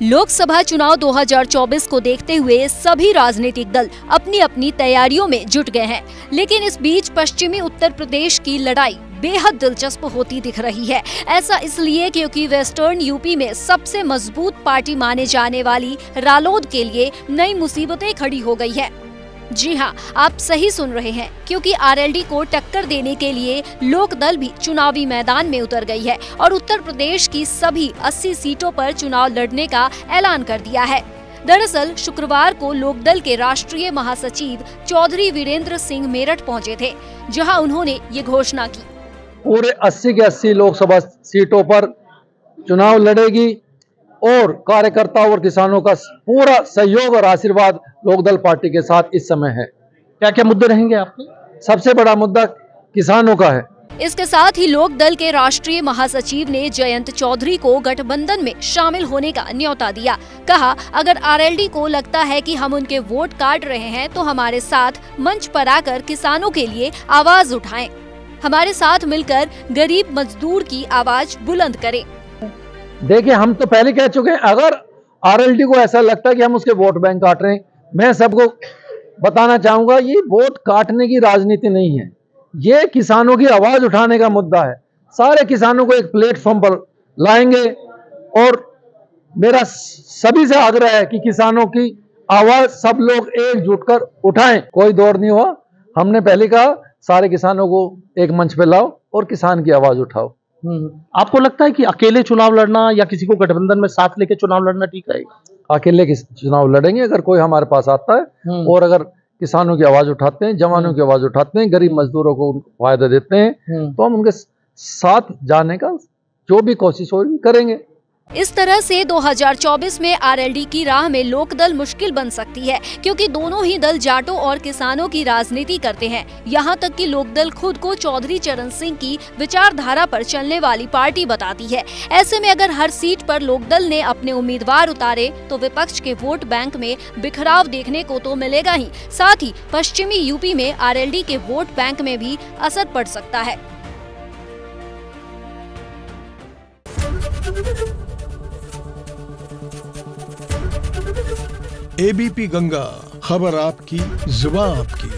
लोकसभा चुनाव 2024 को देखते हुए सभी राजनीतिक दल अपनी अपनी तैयारियों में जुट गए हैं, लेकिन इस बीच पश्चिमी उत्तर प्रदेश की लड़ाई बेहद दिलचस्प होती दिख रही है। ऐसा इसलिए क्योंकि वेस्टर्न यूपी में सबसे मजबूत पार्टी माने जाने वाली रालोद के लिए नई मुसीबतें खड़ी हो गई है। जी हाँ, आप सही सुन रहे हैं, क्योंकि आरएलडी को टक्कर देने के लिए लोकदल भी चुनावी मैदान में उतर गई है और उत्तर प्रदेश की सभी 80 सीटों पर चुनाव लड़ने का ऐलान कर दिया है। दरअसल शुक्रवार को लोकदल के राष्ट्रीय महासचिव चौधरी वीरेंद्र सिंह मेरठ पहुंचे थे, जहां उन्होंने ये घोषणा की। पूरे 80 के 80 लोकसभा सीटों पर चुनाव लड़ेगी और कार्यकर्ताओं और किसानों का पूरा सहयोग और आशीर्वाद लोकदल पार्टी के साथ इस समय है। क्या क्या मुद्दे रहेंगे आपके? सबसे बड़ा मुद्दा किसानों का है। इसके साथ ही लोकदल के राष्ट्रीय महासचिव ने जयंत चौधरी को गठबंधन में शामिल होने का न्योता दिया। कहा, अगर आरएलडी को लगता है कि हम उनके वोट काट रहे हैं तो हमारे साथ मंच पर आकर किसानों के लिए आवाज उठाएं, हमारे साथ मिलकर गरीब मजदूर की आवाज बुलंद करें। देखिए, हम तो पहले कह चुके हैं, अगर आरएलडी को ऐसा लगता है कि हम उसके वोट बैंक काट रहे हैं, मैं सबको बताना चाहूंगा, ये वोट काटने की राजनीति नहीं है, ये किसानों की आवाज उठाने का मुद्दा है। सारे किसानों को एक प्लेटफॉर्म पर लाएंगे और मेरा सभी से आग्रह है कि किसानों की आवाज सब लोग एकजुट कर उठाएं। कोई दौर नहीं हुआ, हमने पहले कहा सारे किसानों को एक मंच पे लाओ और किसान की आवाज उठाओ। आपको लगता है कि अकेले चुनाव लड़ना या किसी को गठबंधन में साथ लेके चुनाव लड़ना ठीक रहेगा? अकेले चुनाव लड़ेंगे अगर कोई हमारे पास आता है और अगर किसानों की आवाज उठाते हैं, जवानों की आवाज उठाते हैं, गरीब मजदूरों को फायदा देते हैं, तो हम उनके साथ जाने का जो भी कोशिश होगी करेंगे। इस तरह से 2024 में आरएलडी की राह में लोकदल मुश्किल बन सकती है, क्योंकि दोनों ही दल जाटों और किसानों की राजनीति करते हैं। यहाँ तक कि लोकदल खुद को चौधरी चरण सिंह की विचारधारा पर चलने वाली पार्टी बताती है। ऐसे में अगर हर सीट पर लोकदल ने अपने उम्मीदवार उतारे तो विपक्ष के वोट बैंक में बिखराव देखने को तो मिलेगा ही, साथ ही पश्चिमी यूपी में आरएलडी के वोट बैंक में भी असर पड़ सकता है। एबीपी गंगा, खबर आपकी, जुबान आपकी।